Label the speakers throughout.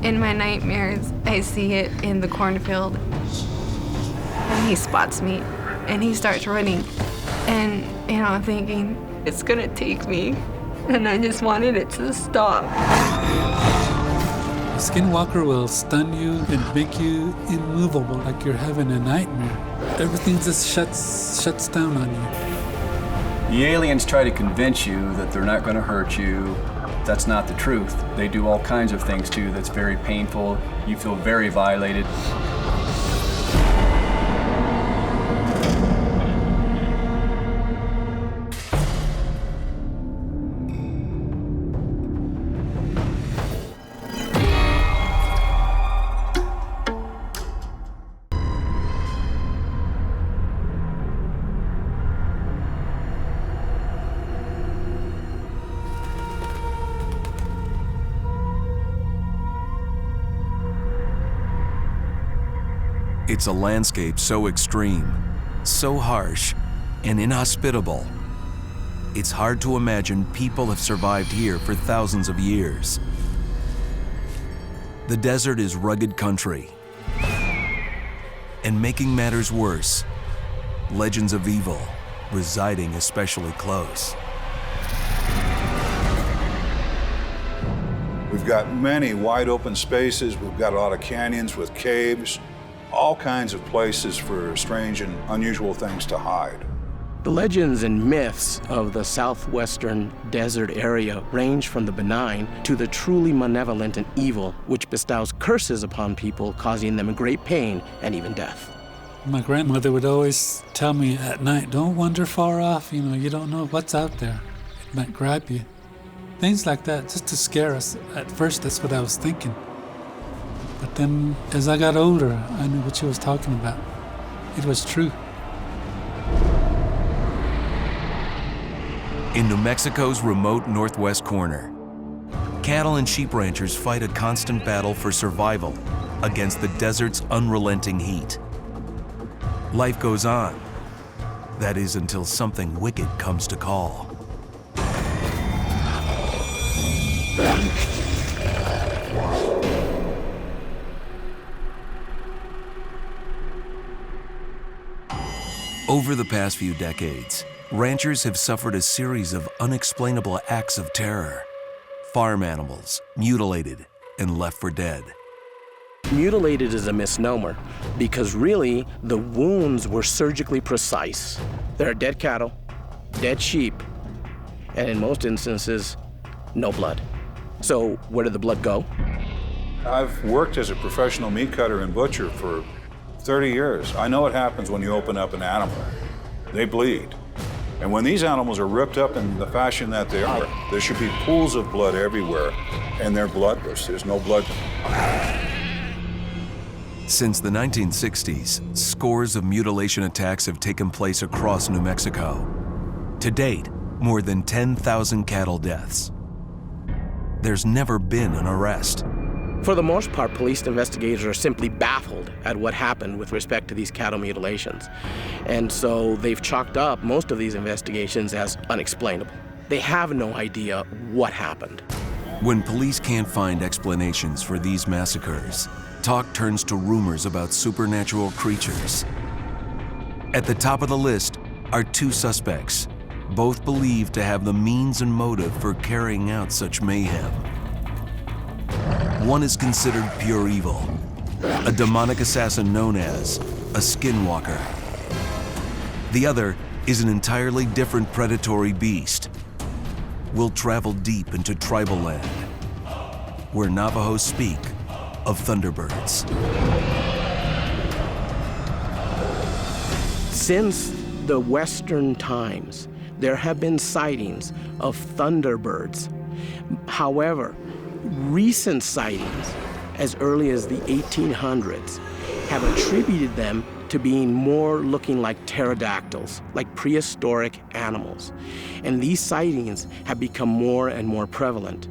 Speaker 1: In my nightmares, I see it in the cornfield. And he spots me, and he starts running. And, I'm thinking, it's gonna take me. And I just wanted it to stop.
Speaker 2: A skinwalker will stun you and make you immovable, like you're having a nightmare. Everything just shuts down on you.
Speaker 3: The aliens try to convince you that they're not gonna hurt you. That's not the truth. They do all kinds of things to you that's very painful. You feel very violated.
Speaker 4: It's a landscape so extreme, so harsh, and inhospitable. It's hard to imagine people have survived here for thousands of years. The desert is rugged country. And making matters worse, legends of evil residing especially close.
Speaker 5: We've got many wide open spaces. We've got a lot of canyons with caves. All kinds of places for strange and unusual things to hide.
Speaker 6: The legends and myths of the southwestern desert area range from the benign to the truly malevolent and evil, which bestows curses upon people, causing them great pain and even death.
Speaker 2: My grandmother would always tell me at night, don't wander far off, you don't know what's out there. It might grab you. Things like that, just to scare us. At first, that's what I was thinking. But then, as I got older, I knew what she was talking about. It was true.
Speaker 4: In New Mexico's remote northwest corner, cattle and sheep ranchers fight a constant battle for survival against the desert's unrelenting heat. Life goes on. That is, until something wicked comes to call. Over the past few decades, ranchers have suffered a series of unexplainable acts of terror. Farm animals mutilated and left for dead.
Speaker 6: Mutilated is a misnomer because really the wounds were surgically precise. There are dead cattle, dead sheep, and in most instances, no blood. So where did the blood go?
Speaker 5: I've worked as a professional meat cutter and butcher for 30 years. I know what happens when you open up an animal. They bleed. And when these animals are ripped up in the fashion that they are, there should be pools of blood everywhere, and they're bloodless. There's no blood.
Speaker 4: Since the 1960s, scores of mutilation attacks have taken place across New Mexico. To date, more than 10,000 cattle deaths. There's never been an arrest.
Speaker 6: For the most part, police investigators are simply baffled at what happened with respect to these cattle mutilations. And so they've chalked up most of these investigations as unexplainable. They have no idea what happened.
Speaker 4: When police can't find explanations for these massacres, talk turns to rumors about supernatural creatures. At the top of the list are two suspects, both believed to have the means and motive for carrying out such mayhem. One is considered pure evil, a demonic assassin known as a skinwalker. The other is an entirely different predatory beast. We'll travel deep into tribal land, where Navajos speak of Thunderbirds.
Speaker 6: Since the Western times, there have been sightings of Thunderbirds. However, recent sightings, as early as the 1800s, have attributed them to being more looking like pterodactyls, like prehistoric animals. And these sightings have become more and more prevalent.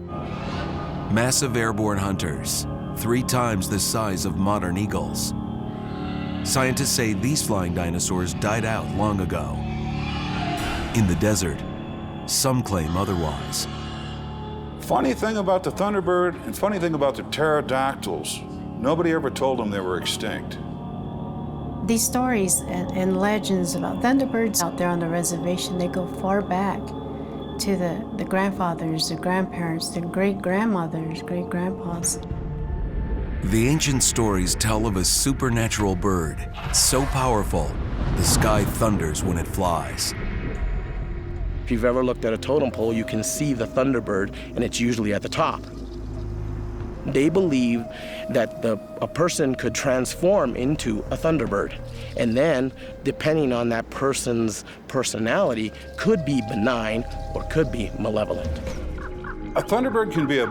Speaker 4: Massive airborne hunters, 3 times the size of modern eagles. Scientists say these flying dinosaurs died out long ago. In the desert, some claim otherwise.
Speaker 5: Funny thing about the Thunderbird and funny thing about the pterodactyls, nobody ever told them they were extinct.
Speaker 7: These stories and legends about Thunderbirds out there on the reservation, they go far back to the grandfathers, the grandparents, the great-grandmothers, great-grandpas.
Speaker 4: The ancient stories tell of a supernatural bird so powerful, the sky thunders when it flies.
Speaker 6: If you've ever looked at a totem pole, you can see the Thunderbird, and it's usually at the top. They believe that a person could transform into a Thunderbird, and then, depending on that person's personality, could be benign or could be malevolent.
Speaker 5: A Thunderbird can be a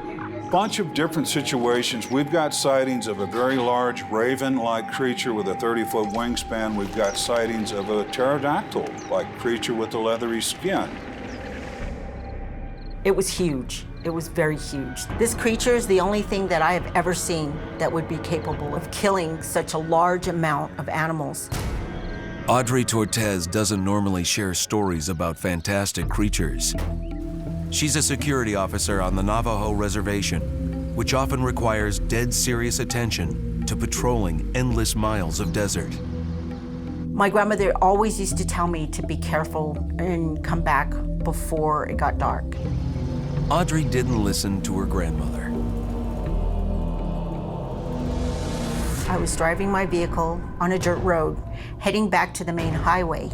Speaker 5: bunch of different situations. We've got sightings of a very large raven-like creature with a 30-foot wingspan. We've got sightings of a pterodactyl-like creature with a leathery skin.
Speaker 8: It was huge. It was very huge. This creature is the only thing that I have ever seen that would be capable of killing such a large amount of animals.
Speaker 4: Audrey Tortez doesn't normally share stories about fantastic creatures. She's a security officer on the Navajo reservation, which often requires dead serious attention to patrolling endless miles of desert.
Speaker 8: My grandmother always used to tell me to be careful and come back before it got dark.
Speaker 4: Audrey didn't listen to her grandmother.
Speaker 8: I was driving my vehicle on a dirt road, heading back to the main highway.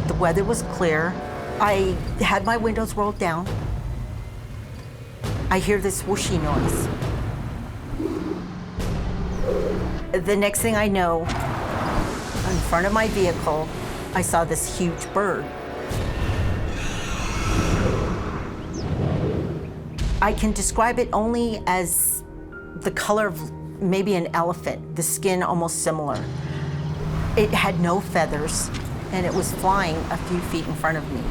Speaker 8: The weather was clear. I had my windows rolled down. I hear this whooshy noise. The next thing I know, in front of my vehicle, I saw this huge bird. I can describe it only as the color of maybe an elephant, the skin almost similar. It had no feathers, and it was flying a few feet in front of me.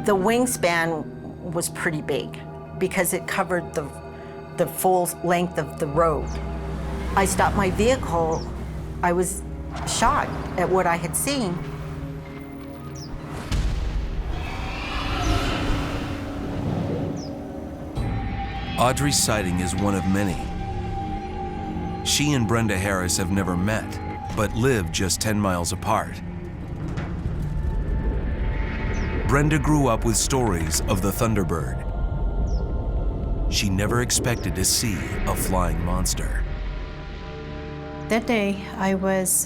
Speaker 8: The wingspan was pretty big because it covered the full length of the road. I stopped my vehicle. I was shocked at what I had seen.
Speaker 4: Audrey's sighting is one of many. She and Brenda Harris have never met, but live just 10 miles apart. Brenda grew up with stories of the Thunderbird. She never expected to see a flying monster.
Speaker 7: That day, I was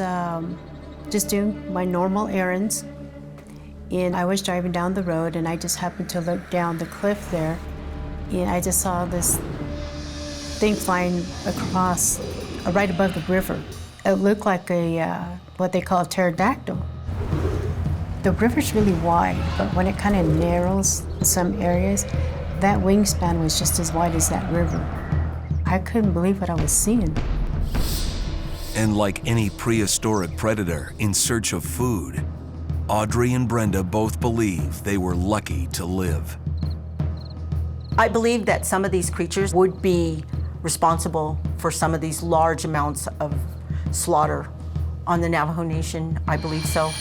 Speaker 7: just doing my normal errands, and I was driving down the road, and I just happened to look down the cliff there, and I just saw this thing flying across right above the river. It looked like what they call a pterodactyl. The river's really wide, but when it kind of narrows in some areas, that wingspan was just as wide as that river. I couldn't believe what I was seeing.
Speaker 4: And like any prehistoric predator in search of food, Audrey and Brenda both believe they were lucky to live.
Speaker 8: I believe that some of these creatures would be responsible for some of these large amounts of slaughter on the Navajo Nation. I believe so.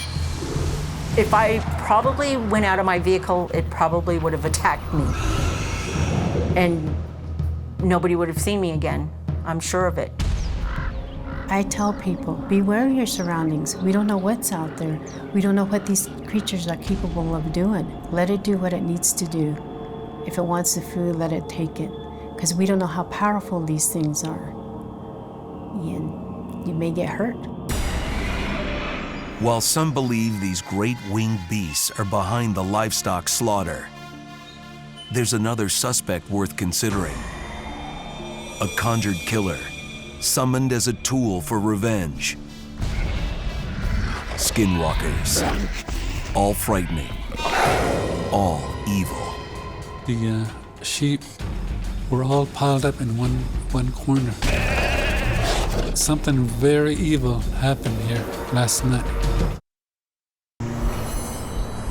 Speaker 8: If I probably went out of my vehicle, it probably would have attacked me. And nobody would have seen me again. I'm sure of it.
Speaker 7: I tell people, beware of your surroundings. We don't know what's out there. We don't know what these creatures are capable of doing. Let it do what it needs to do. If it wants the food, let it take it. Because we don't know how powerful these things are. And you may get hurt.
Speaker 4: While some believe these great winged beasts are behind the livestock slaughter, there's another suspect worth considering. A conjured killer, summoned as a tool for revenge. Skinwalkers, all frightening, all evil.
Speaker 2: The sheep were all piled up in one corner. Something very evil happened here last night.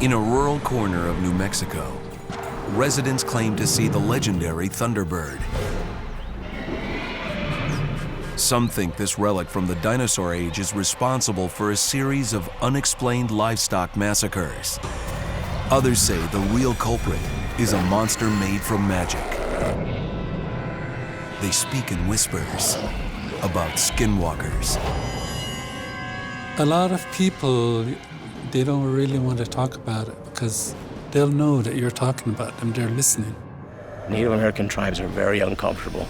Speaker 4: In a rural corner of New Mexico, residents claim to see the legendary Thunderbird. Some think this relic from the dinosaur age is responsible for a series of unexplained livestock massacres. Others say the real culprit is a monster made from magic. They speak in whispers about skinwalkers.
Speaker 2: A lot of people, they don't really want to talk about it because they'll know that you're talking about them, they're listening.
Speaker 6: Native American tribes are very uncomfortable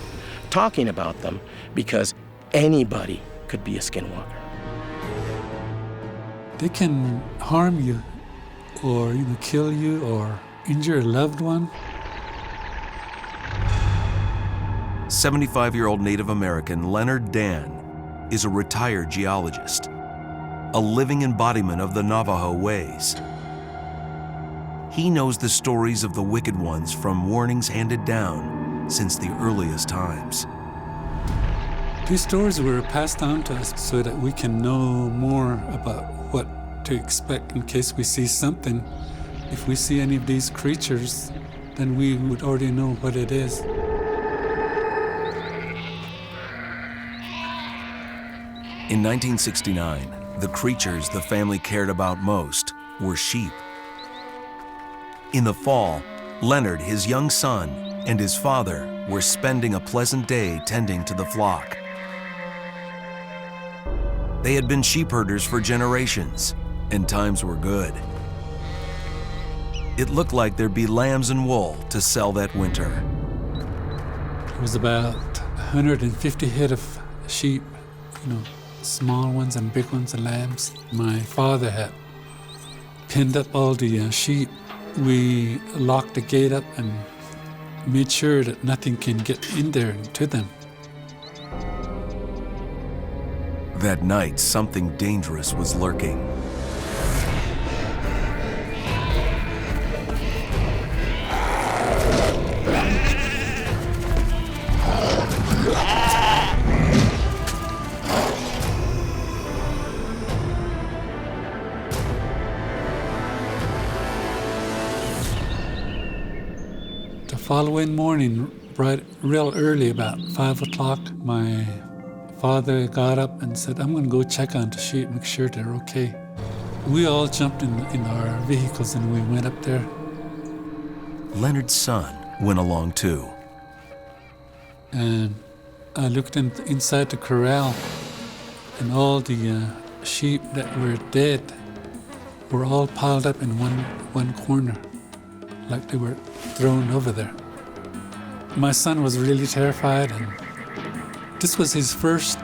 Speaker 6: talking about them because anybody could be a skinwalker.
Speaker 2: They can harm you or kill you or injure a loved one.
Speaker 4: 75-year-old Native American Leonard Dan is a retired geologist, a living embodiment of the Navajo ways. He knows the stories of the wicked ones from warnings handed down since the earliest times.
Speaker 2: These stories were passed down to us so that we can know more about what to expect in case we see something. If we see any of these creatures, then we would already know what it is.
Speaker 4: In 1969, the creatures the family cared about most were sheep. In the fall, Leonard, his young son, and his father were spending a pleasant day tending to the flock. They had been sheep herders for generations, and times were good. It looked like there'd be lambs and wool to sell that winter.
Speaker 2: It was about 150 head of sheep, small ones and big ones and lambs. My father had pinned up all the sheep. We locked the gate up and made sure that nothing can get in there to them.
Speaker 4: That night, something dangerous was lurking.
Speaker 2: The following morning, real early, about 5 o'clock, my father got up and said, I'm going to go check on the sheep, make sure they're okay. We all jumped in our vehicles and we went up there.
Speaker 4: Leonard's son went along too.
Speaker 2: And I looked inside the corral, and all the sheep that were dead were all piled up in one corner, like they were thrown over there. My son was really terrified, and this was his first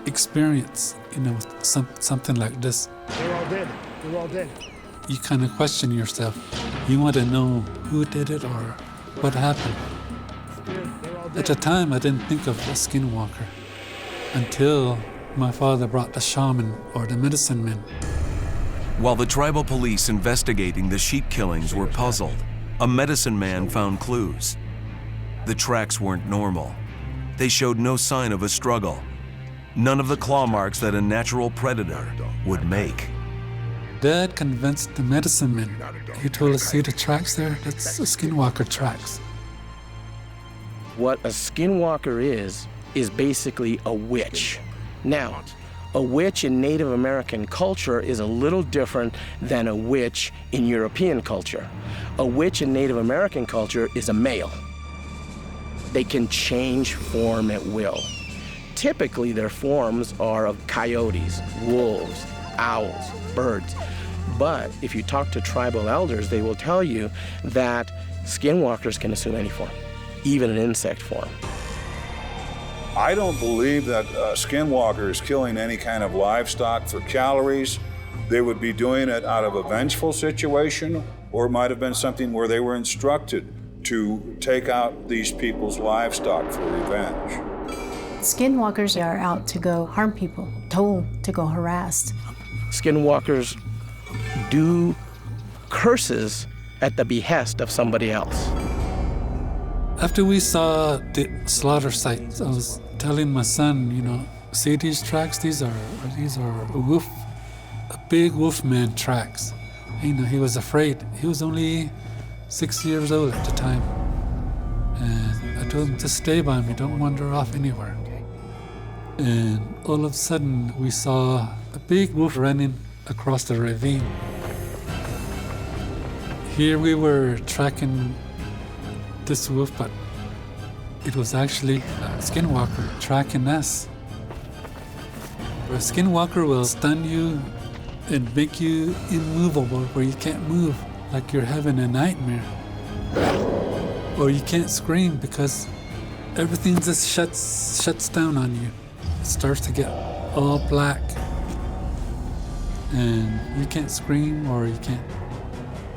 Speaker 2: experience, with something like this.
Speaker 9: They're all dead. They're all dead.
Speaker 2: You kind of question yourself. You want to know who did it or what happened. At the time, I didn't think of a skinwalker until my father brought the shaman or the medicine men.
Speaker 4: While the tribal police investigating the sheep killings were puzzled, a medicine man found clues. The tracks weren't normal. They showed no sign of a struggle. None of the claw marks that a natural predator would make.
Speaker 2: Dad convinced the medicine men. He told us, see the tracks there? That's the skinwalker tracks.
Speaker 6: What a skinwalker is basically a witch. Now, a witch in Native American culture is a little different than a witch in European culture. A witch in Native American culture is a male. They can change form at will. Typically, their forms are of coyotes, wolves, owls, birds. But if you talk to tribal elders, they will tell you that skinwalkers can assume any form, even an insect form.
Speaker 5: I don't believe that a skinwalker is killing any kind of livestock for calories. They would be doing it out of a vengeful situation, or it might have been something where they were instructed to take out these people's livestock for revenge.
Speaker 7: Skinwalkers are out to go harm people, told to go harass.
Speaker 6: Skinwalkers do curses at the behest of somebody else.
Speaker 2: After we saw the slaughter sites, I was telling my son, see these tracks? These are a big wolfman tracks. He was afraid. He was only 6 years old at the time. And I told him to stay by me, don't wander off anywhere. And all of a sudden, we saw a big wolf running across the ravine. Here we were tracking this wolf, but it was actually a skinwalker tracking us. A skinwalker will stun you and make you immovable where you can't move, like you're having a nightmare. Or you can't scream because everything just shuts down on you. It starts to get all black. And you can't scream or you can't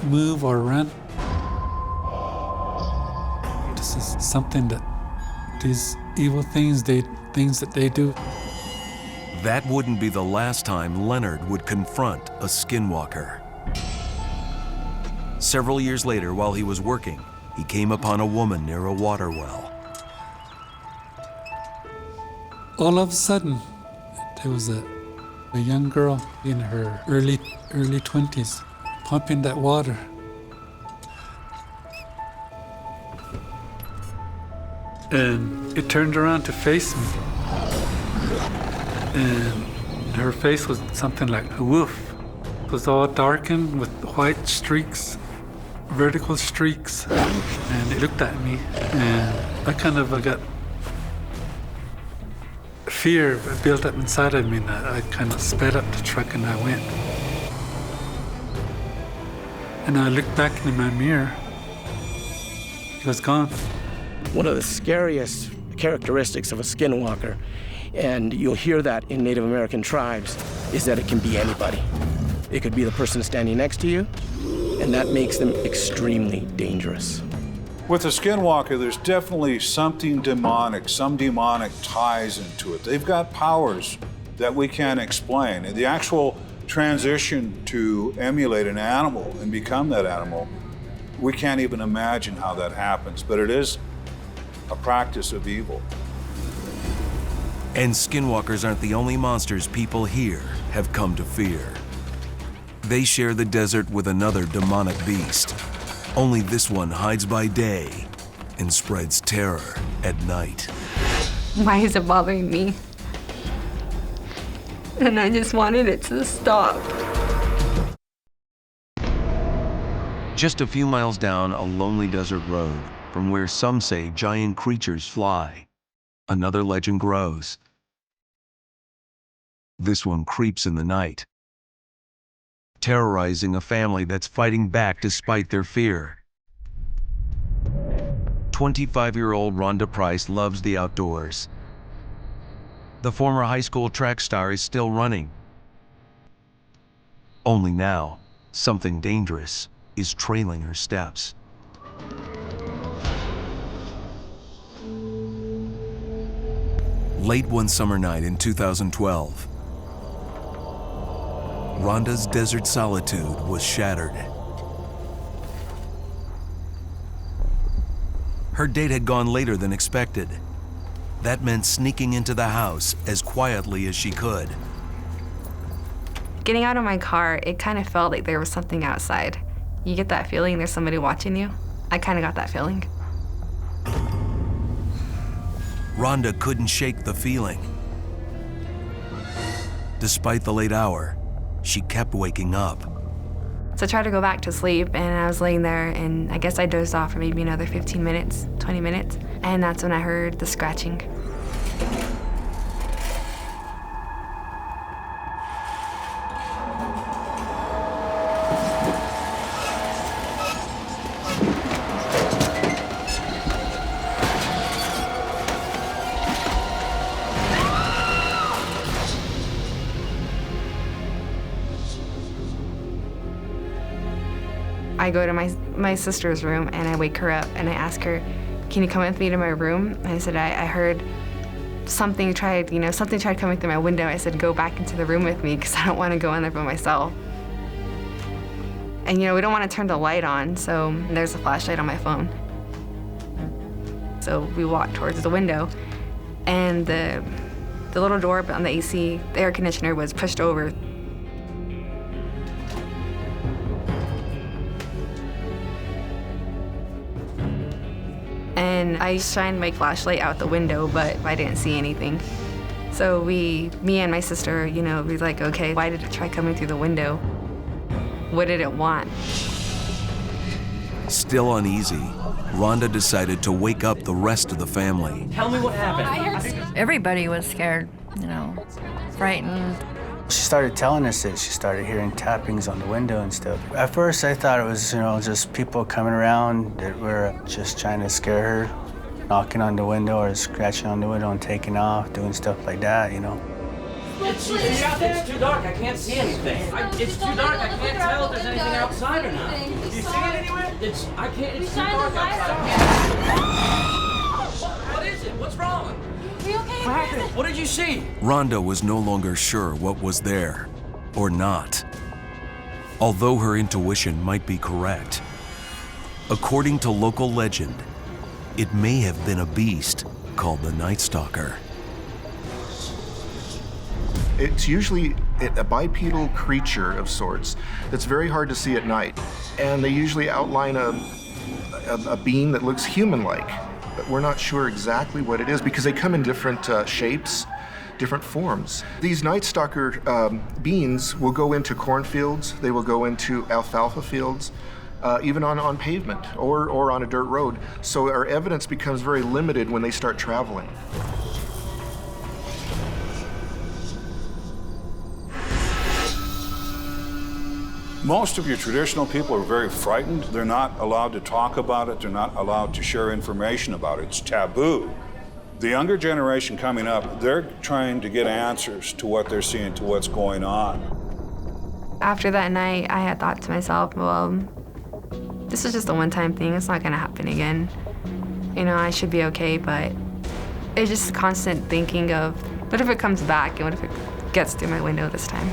Speaker 2: move or run. This is something that these evil things that they do.
Speaker 4: That wouldn't be the last time Leonard would confront a skinwalker. Several years later, while he was working, he came upon a woman near a water well.
Speaker 2: All of a sudden, there was a young girl in her early 20s pumping that water. And it turned around to face me. And her face was something like a wolf. It was all darkened with white streaks, vertical streaks. And it looked at me, and I kind of got fear built up inside of me, and I kind of sped up the truck and I went. And I looked back in my mirror. It was gone.
Speaker 6: One of the scariest characteristics of a skinwalker, and you'll hear that in Native American tribes, is that it can be anybody. It could be the person standing next to you, and that makes them extremely dangerous.
Speaker 5: With a skinwalker, there's definitely something demonic, some demonic ties into it. They've got powers that we can't explain. And the actual transition to emulate an animal and become that animal, we can't even imagine how that happens, but it is a practice of evil.
Speaker 4: And skinwalkers aren't the only monsters people here have come to fear. They share the desert with another demonic beast. Only this one hides by day and spreads terror at night.
Speaker 1: Why is it bothering me? And I just wanted it to stop.
Speaker 4: Just a few miles down a lonely desert road from where some say giant creatures fly, another legend grows. This one creeps in the night, terrorizing a family that's fighting back despite their fear. 25-year-old Rhonda Price loves the outdoors. The former high school track star is still running. Only now, something dangerous is trailing her steps. Late one summer night in 2012, Rhonda's desert solitude was shattered. Her date had gone later than expected. That meant sneaking into the house as quietly as she could.
Speaker 1: Getting out of my car, it kind of felt like there was something outside. You get that feeling there's somebody watching you? I kind of got that feeling.
Speaker 4: Rhonda couldn't shake the feeling. Despite the late hour, she kept waking up.
Speaker 1: So I tried to go back to sleep, and I was laying there, and I guess I dozed off for maybe another 15 minutes, 20 minutes, and that's when I heard the scratching. I go to my sister's room and I wake her up and I ask her, can you come with me to my room? And I said, I heard something tried coming through my window. I said, go back into the room with me because I don't want to go in there by myself. And we don't want to turn the light on, so there's a flashlight on my phone. So we walked towards the window, and the little door on the AC, the air conditioner was pushed over. And I shined my flashlight out the window, but I didn't see anything. So me and my sister, we was like, okay, why did it try coming through the window? What did it want?
Speaker 4: Still uneasy, Rhonda decided to wake up the rest of the family.
Speaker 10: Tell me what happened.
Speaker 11: Everybody was scared, frightened.
Speaker 12: She started telling us that she started hearing tappings on the window and stuff. At first, I thought it was, just people coming around that were just trying to scare her, knocking on the window or scratching on the window and taking off, doing stuff like that,
Speaker 10: It's too dark. I can't see anything. It's too dark. I can't tell if there's anything outside or not. Do you see it anywhere? It's too dark outside. What is it? What's wrong?
Speaker 11: Are you okay?
Speaker 10: What happened? What did you see?
Speaker 4: Rhonda was no longer sure what was there or not, although her intuition might be correct. According to local legend, it may have been a beast called the Nightstalker.
Speaker 13: It's usually a bipedal creature of sorts that's very hard to see at night. And they usually outline a being that looks human-like, but we're not sure exactly what it is because they come in different shapes, different forms. These Nightstalker beings will go into cornfields, they will go into alfalfa fields, even on pavement or on a dirt road. So our evidence becomes very limited when they start traveling.
Speaker 5: Most of your traditional people are very frightened. They're not allowed to talk about it. They're not allowed to share information about it. It's taboo. The younger generation coming up, they're trying to get answers to what they're seeing, to what's going on.
Speaker 1: After that night, I had thought to myself, well, this is just a one-time thing. It's not going to happen again. I should be okay, but it's just constant thinking of, what if it comes back, and what if it gets through my window this time?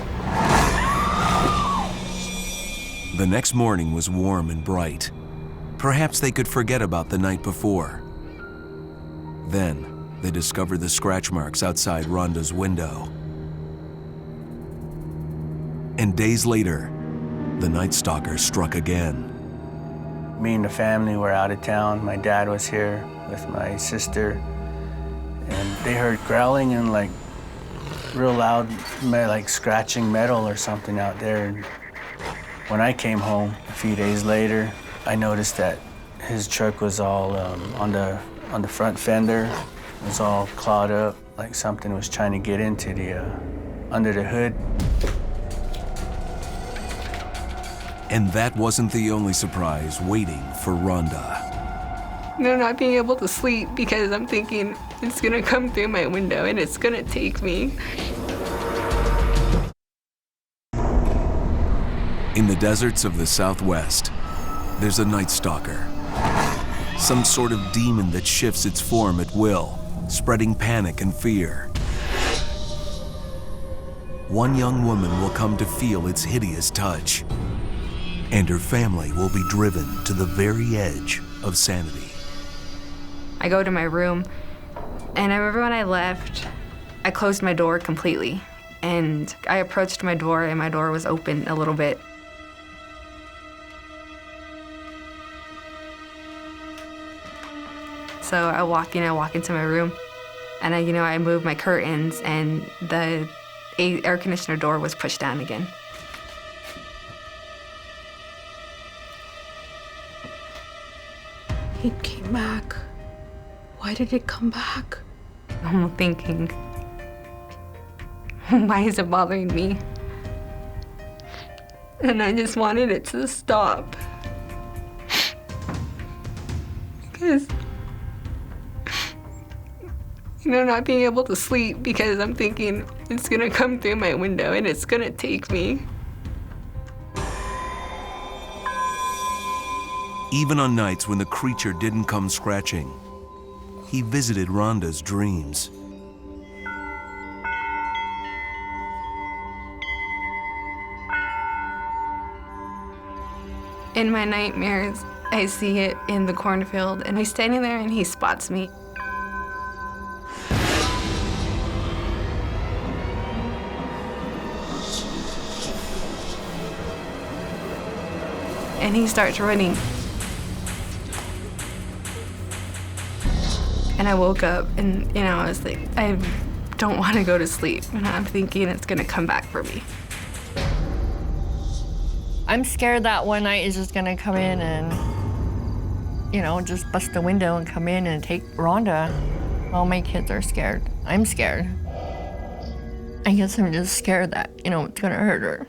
Speaker 4: The next morning was warm and bright. Perhaps they could forget about the night before. Then, they discovered the scratch marks outside Rhonda's window. And days later, the Nightstalker struck again.
Speaker 12: Me and the family were out of town. My dad was here with my sister, and they heard growling and real loud, like scratching metal or something out there. When I came home a few days later, I noticed that his truck was all on the front fender. It was all clawed up, like something was trying to get into the under the hood.
Speaker 4: And that wasn't the only surprise waiting for Rhonda.
Speaker 1: Not being able to sleep because I'm thinking it's gonna come through my window and it's gonna take me.
Speaker 4: In the deserts of the Southwest, there's a Nightstalker. Some sort of demon that shifts its form at will, spreading panic and fear. One young woman will come to feel its hideous touch, and her family will be driven to the very edge of sanity.
Speaker 1: I go to my room, and I remember when I left, I closed my door completely. And I approached my door, and my door was open a little bit. So I walk into my room, and I move my curtains, and the air conditioner door was pushed down again.
Speaker 7: It came back. Why did it come back?
Speaker 1: I'm thinking, why is it bothering me? And I just wanted it to stop. Because, not being able to sleep because I'm thinking it's gonna come through my window and it's gonna take me.
Speaker 4: Even on nights when the creature didn't come scratching, he visited Rhonda's dreams.
Speaker 1: In my nightmares, I see it in the cornfield, and he's standing there and he spots me. And he starts running. And I woke up and, I was like, I don't want to go to sleep. And I'm thinking it's going to come back for me.
Speaker 11: I'm scared that one night is just gonna come in and you know, just bust the window and come in and take Rhonda. All my kids are scared. I'm scared. I guess I'm just scared that, you know, it's gonna hurt her.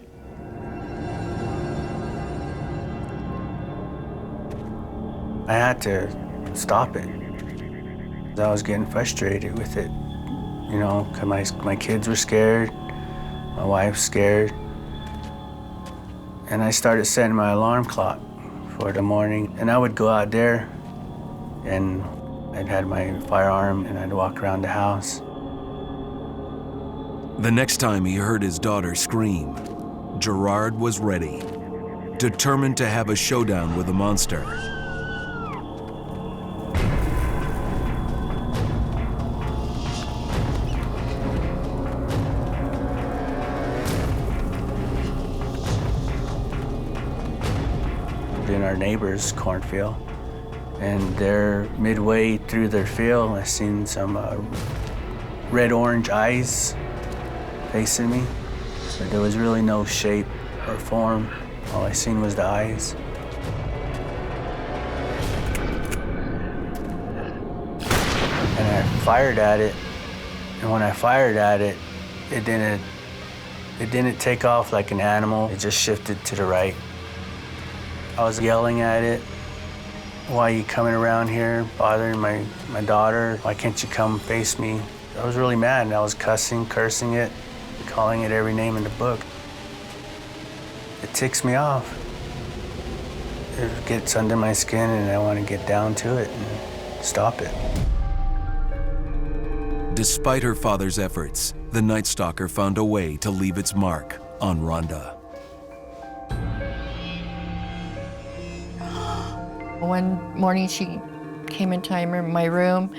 Speaker 12: I had to stop it. I was getting frustrated with it, you know, because my kids were scared, my wife's scared. And I started setting my alarm clock for the morning. And I would go out there and I'd had my firearm and I'd walk around the house.
Speaker 4: The next time he heard his daughter scream, Gerard was ready, determined to have a showdown with the monster.
Speaker 12: In our neighbor's cornfield, and they're midway through their field. I seen some red-orange eyes facing me, but there was really no shape or form. All I seen was the eyes. And I fired at it, and when I fired at it, it didn't take off like an animal. It just shifted to the right. I was yelling at it, "Why are you coming around here, bothering my daughter? Why can't you come face me?" I was really mad, and I was cursing it, calling it every name in the book. It ticks me off. It gets under my skin, and I want to get down to it and stop it.
Speaker 4: Despite her father's efforts, the Nightstalker found a way to leave its mark on Rhonda.
Speaker 11: One morning she came into my room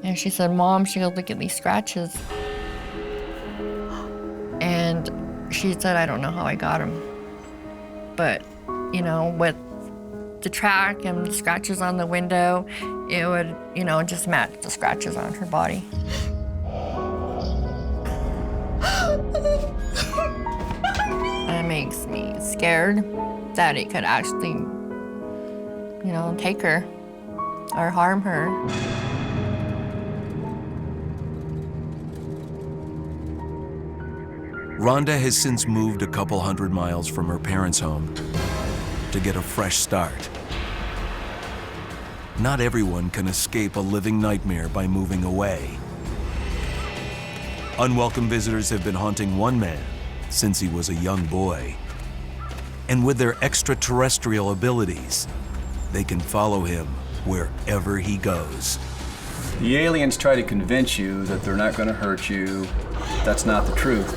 Speaker 11: and she said, "Mom," she goes, "look at these scratches." And she said, "I don't know how I got them. But, you know, with the track and the scratches on the window, it would, you know, just match the scratches on her body." That makes me scared that it could actually, you know, take her or harm her.
Speaker 4: Rhonda has since moved a couple hundred miles from her parents' home to get a fresh start. Not everyone can escape a living nightmare by moving away. Unwelcome visitors have been haunting one man since he was a young boy. And with their extraterrestrial abilities, they can follow him wherever he goes.
Speaker 3: The aliens try to convince you that they're not going to hurt you. That's not the truth.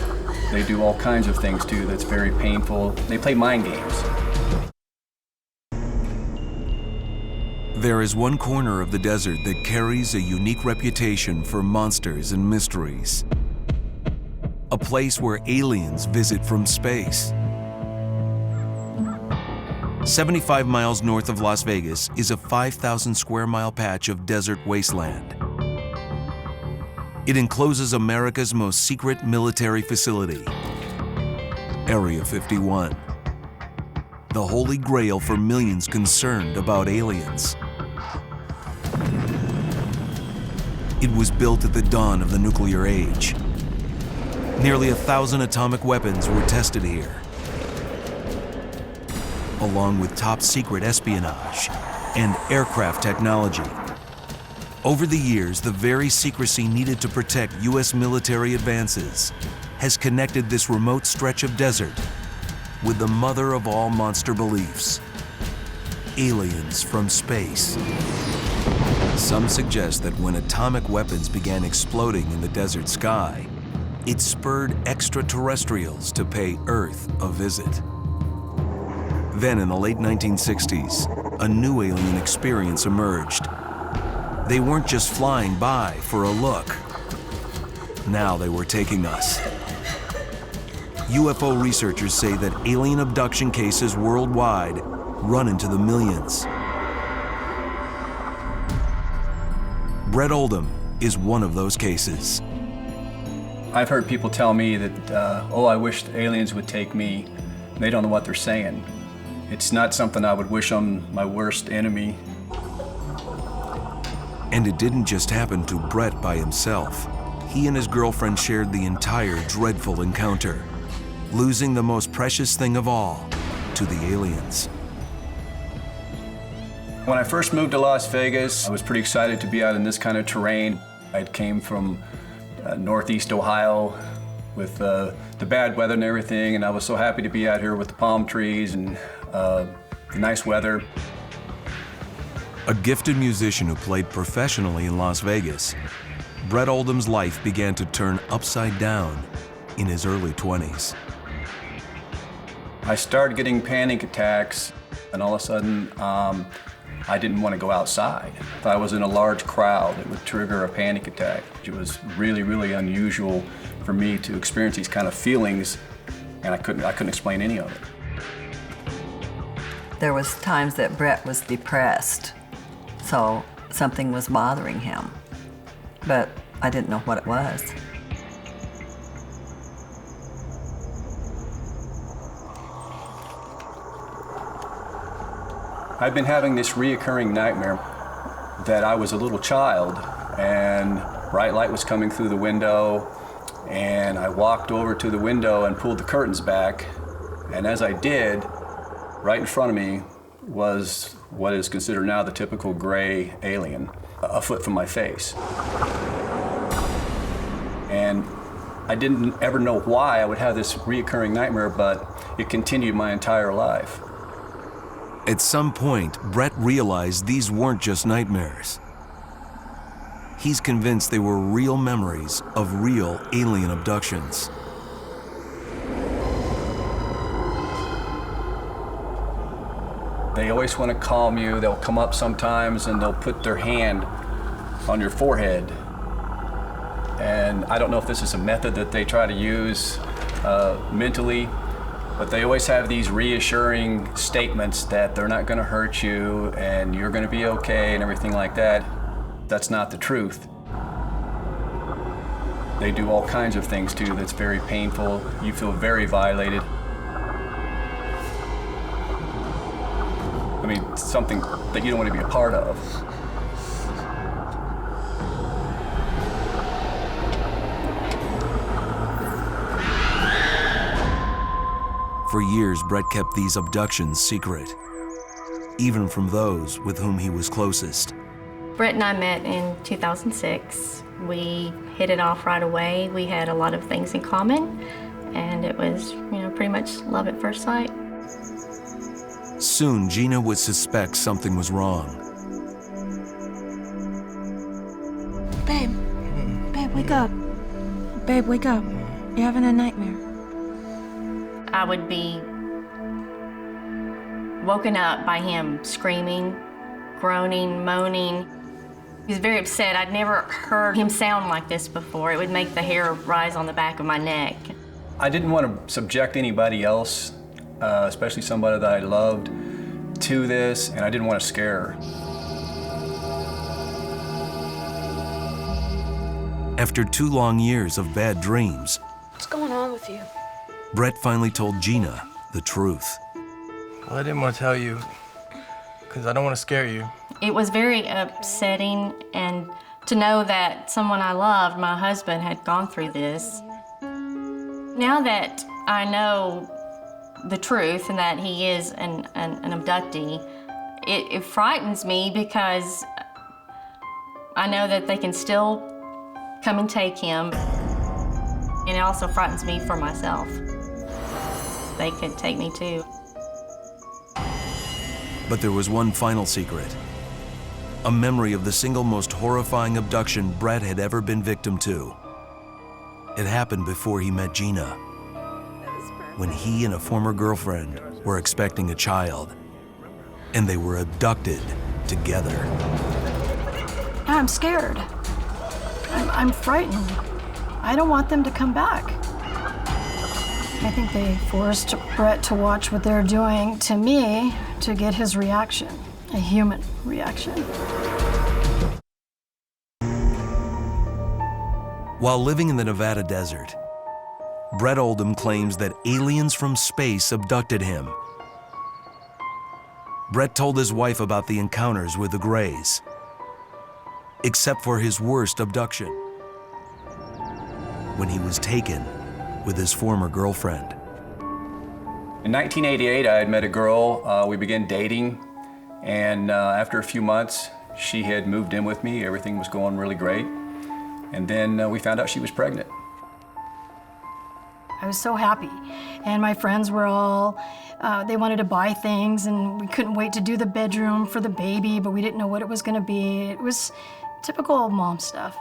Speaker 3: They do all kinds of things too that's very painful. They play mind games.
Speaker 4: There is one corner of the desert that carries a unique reputation for monsters and mysteries. A place where aliens visit from space. 75 miles north of Las Vegas is a 5,000 square mile patch of desert wasteland. It encloses America's most secret military facility, Area 51, the holy grail for millions concerned about aliens. It was built at the dawn of the nuclear age. Nearly 1,000 atomic weapons were tested here, along with top-secret espionage and aircraft technology. Over the years, the very secrecy needed to protect U.S. military advances has connected this remote stretch of desert with the mother of all monster beliefs, aliens from space. Some suggest that when atomic weapons began exploding in the desert sky, it spurred extraterrestrials to pay Earth a visit. Then in the late 1960s, a new alien experience emerged. They weren't just flying by for a look. Now they were taking us. UFO researchers say that alien abduction cases worldwide run into the millions. Brett Oldham is one of those cases.
Speaker 3: I've heard people tell me that, oh, I wish the aliens would take me. They don't know what they're saying. It's not something I would wish on my worst enemy.
Speaker 4: And it didn't just happen to Brett by himself. He and his girlfriend shared the entire dreadful encounter, losing the most precious thing of all to the aliens.
Speaker 3: When I first moved to Las Vegas, I was pretty excited to be out in this kind of terrain. I came from Northeast Ohio with the bad weather and everything, and I was so happy to be out here with the palm trees and the nice weather.
Speaker 4: A gifted musician who played professionally in Las Vegas, Brett Oldham's life began to turn upside down in his early 20s.
Speaker 3: I started getting panic attacks, and all of a sudden, I didn't want to go outside. If I was in a large crowd, it would trigger a panic attack. It was really, really unusual for me to experience these kind of feelings, and I couldn't explain any of it.
Speaker 14: There was times that Brett was depressed, so something was bothering him, but I didn't know what it was.
Speaker 3: I've been having this reoccurring nightmare that I was a little child and bright light was coming through the window, and I walked over to the window and pulled the curtains back, and as I did, right in front of me was what is considered now the typical gray alien, a foot from my face. And I didn't ever know why I would have this reoccurring nightmare, but it continued my entire life.
Speaker 4: At some point, Brett realized these weren't just nightmares. He's convinced they were real memories of real alien abductions.
Speaker 3: They always want to calm you. They'll come up sometimes and they'll put their hand on your forehead. And I don't know if this is a method that they try to use mentally, but they always have these reassuring statements that they're not going to hurt you and you're going to be okay and everything like that. That's not the truth. They do all kinds of things too that's very painful. You feel very violated. I mean, something that you don't want to be a part of.
Speaker 4: For years, Brett kept these abductions secret, even from those with whom he was closest.
Speaker 15: Brett and I met in 2006. We hit it off right away. We had a lot of things in common, and it was, pretty much love at first sight.
Speaker 4: Soon, Gina would suspect something was wrong.
Speaker 16: Babe, wake up. Babe, wake up. You're having a nightmare.
Speaker 15: I would be woken up by him screaming, groaning, moaning. He was very upset. I'd never heard him sound like this before. It would make the hair rise on the back of my neck.
Speaker 3: I didn't want to subject anybody else, especially somebody that I loved, to this, and I didn't want to scare her.
Speaker 4: After 2 long years of bad dreams,
Speaker 16: What's going on with you?
Speaker 4: Brett finally told Gina the truth.
Speaker 12: Well, I didn't want to tell you because I don't want to scare you.
Speaker 15: It was very upsetting, and to know that someone I loved, my husband, had gone through this. Now that I know the truth and that he is an abductee, it frightens me because I know that they can still come and take him, and it also frightens me for myself. They could take me too.
Speaker 4: But there was one final secret. A memory of the single most horrifying abduction Brett had ever been victim to. It happened before he met Gina, when he and a former girlfriend were expecting a child, and they were abducted together.
Speaker 16: I'm scared. I'm frightened. I don't want them to come back. I think they forced Brett to watch what they're doing to me to get his reaction, a human reaction.
Speaker 4: While living in the Nevada desert, Brett Oldham claims that aliens from space abducted him. Brett told his wife about the encounters with the Greys. except for his worst abduction, when he was taken with his former girlfriend.
Speaker 3: In 1988, I had met a girl. We began dating, and after a few months, she had moved in with me. Everything was going really great. And then we found out she was pregnant.
Speaker 16: I was so happy. And my friends were all, they wanted to buy things, and we couldn't wait to do the bedroom for the baby, but we didn't know what it was gonna be. It was typical mom stuff.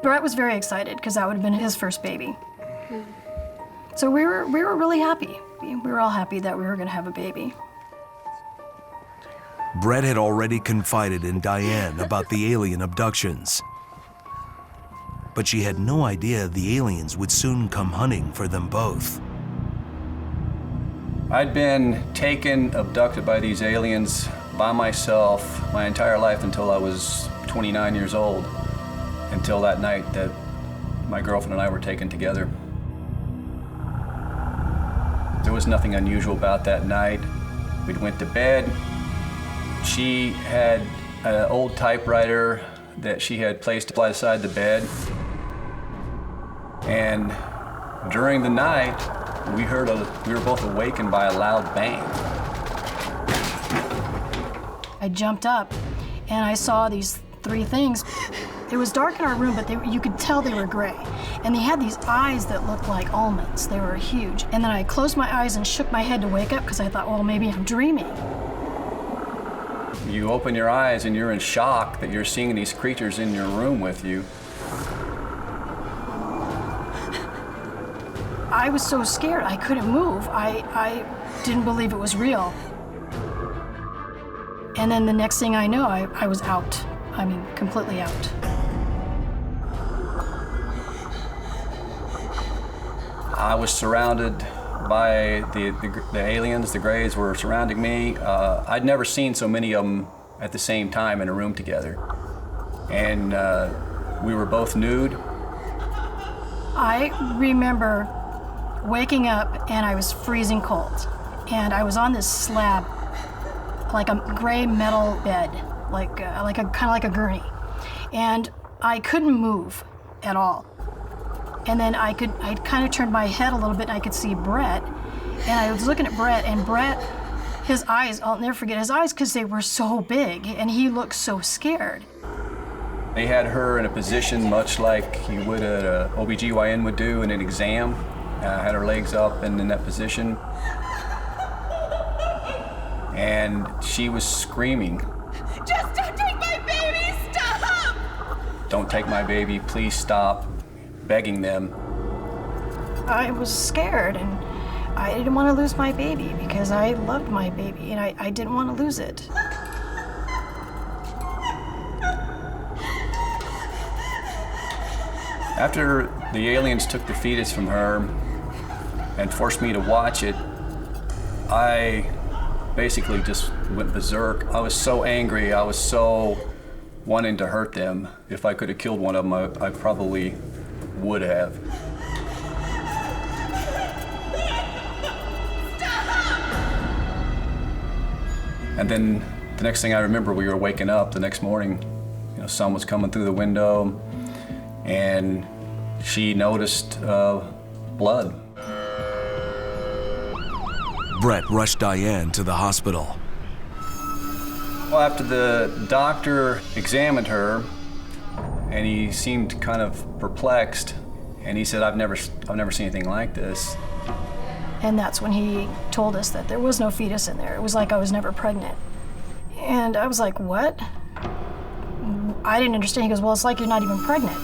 Speaker 16: Brett was very excited because that would have been his first baby. So we were really happy. We were all happy that we were gonna have a baby.
Speaker 4: Brett had already confided in Diane about the alien abductions. But she had no idea the aliens would soon come hunting for them both.
Speaker 3: I'd been taken, abducted by these aliens by myself my entire life until I was 29 years old, until that night that my girlfriend and I were taken together. There was nothing unusual about that night. We went to bed. She had an old typewriter that she had placed beside the bed. And during the night, we were both awakened by a loud bang.
Speaker 16: I jumped up and I saw these three things. It was dark in our room, but you could tell they were gray. And they had these eyes that looked like almonds. They were huge. And then I closed my eyes and shook my head to wake up because I thought, well, maybe I'm dreaming.
Speaker 3: You open your eyes and you're in shock that you're seeing these creatures in your room with you.
Speaker 16: I was so scared, I couldn't move. I didn't believe it was real. And then the next thing I know, I was out. I mean, completely out.
Speaker 3: I was surrounded by the aliens. The Greys were surrounding me. I'd never seen so many of them at the same time in a room together. And we were both nude.
Speaker 16: I remember waking up and I was freezing cold. And I was on this slab, like a gray metal bed, kind of like a gurney. And I couldn't move at all. And then I kind of turned my head a little bit and I could see Brett. And I was looking at Brett, and Brett, his eyes, I'll never forget his eyes because they were so big and he looked so scared.
Speaker 3: They had her in a position much like you would an OBGYN would do in an exam. Had her legs up and in that position. And she was screaming,
Speaker 17: "Just don't take my baby, stop!"
Speaker 3: "Don't take my baby, please stop," begging them.
Speaker 16: I was scared and I didn't want to lose my baby because I loved my baby and I didn't want to lose it.
Speaker 3: After the aliens took the fetus from her and forced me to watch it, I basically just went berserk. I was so angry. I was so wanting to hurt them. If I could have killed one of them, I probably would have. And then the next thing I remember, we were waking up the next morning. Sun was coming through the window, and she noticed blood.
Speaker 4: Brett rushed Diane to the hospital.
Speaker 3: Well, after the doctor examined her, and he seemed kind of perplexed, and he said, I've never seen anything like this.
Speaker 16: And that's when he told us that there was no fetus in there. It was like I was never pregnant. And I was like, what? I didn't understand. He goes, well, it's like you're not even pregnant.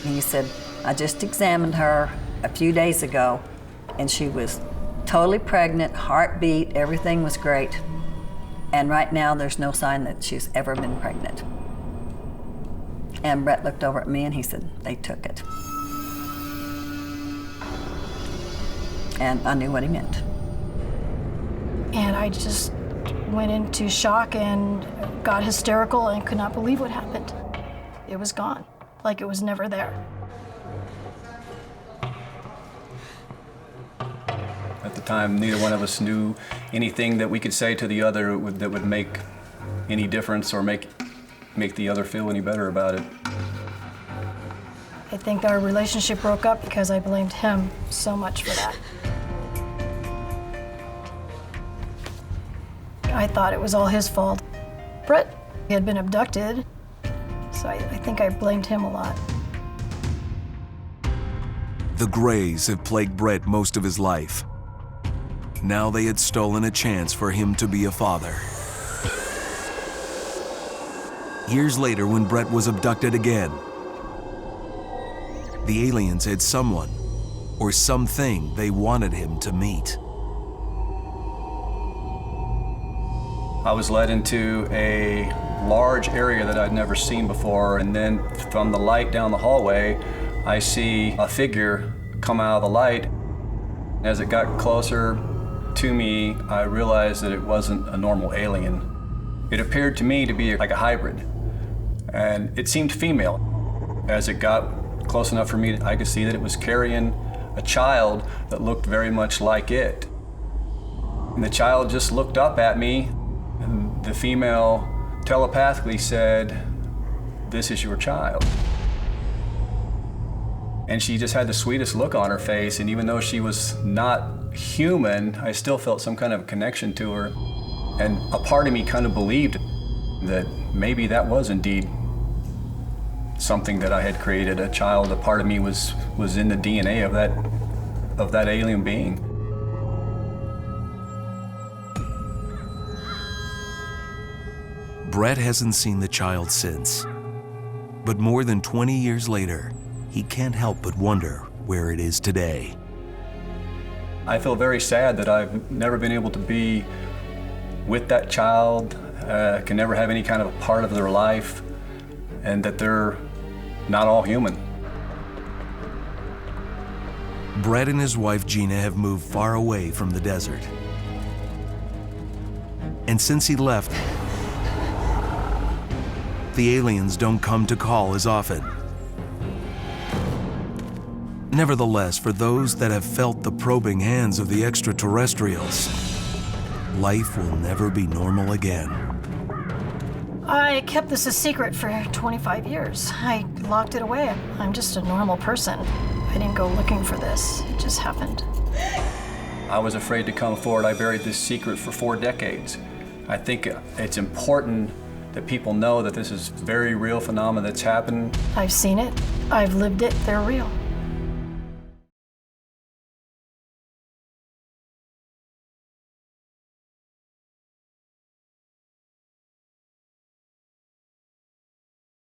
Speaker 14: He said, I just examined her a few days ago, and she was totally pregnant, heartbeat, everything was great. And right now, there's no sign that she's ever been pregnant. And Brett looked over at me and he said, they took it. And I knew what he meant.
Speaker 16: And I just went into shock and got hysterical and could not believe what happened. It was gone, like it was never there.
Speaker 3: At the time, neither one of us knew anything that we could say to the other that would make any difference or make make the other feel any better about it.
Speaker 16: I think our relationship broke up because I blamed him so much for that. I thought it was all his fault. Brett had been abducted, so I think I blamed him a lot.
Speaker 4: The Greys have plagued Brett most of his life. Now they had stolen a chance for him to be a father. Years later, when Brett was abducted again, the aliens had someone or something they wanted him to meet.
Speaker 3: I was led into a large area that I'd never seen before, and then from the light down the hallway, I see a figure come out of the light. As it got closer to me, I realized that it wasn't a normal alien. It appeared to me to be like a hybrid, and it seemed female. As it got close enough for me, I could see that it was carrying a child that looked very much like it. And the child just looked up at me, and the female telepathically said, "This is your child." And she just had the sweetest look on her face, and even though she was not human, I still felt some kind of connection to her. And a part of me kind of believed that maybe that was indeed something that I had created, a child. A part of me was in the DNA of that alien being.
Speaker 4: Brett hasn't seen the child since, but more than 20 years later, he can't help but wonder where it is today.
Speaker 3: I feel very sad that I've never been able to be with that child, can never have any kind of a part of their life, and that they're not all human.
Speaker 4: Brett and his wife Gina have moved far away from the desert. And since he left, the aliens don't come to call as often. Nevertheless, for those that have felt the probing hands of the extraterrestrials, life will never be normal again.
Speaker 16: I kept this a secret for 25 years. I locked it away. I'm just a normal person. I didn't go looking for this. It just happened.
Speaker 3: I was afraid to come forward. I buried this secret for 4 decades. I think it's important that people know that this is a very real phenomenon that's happened.
Speaker 16: I've seen it. I've lived it. They're real.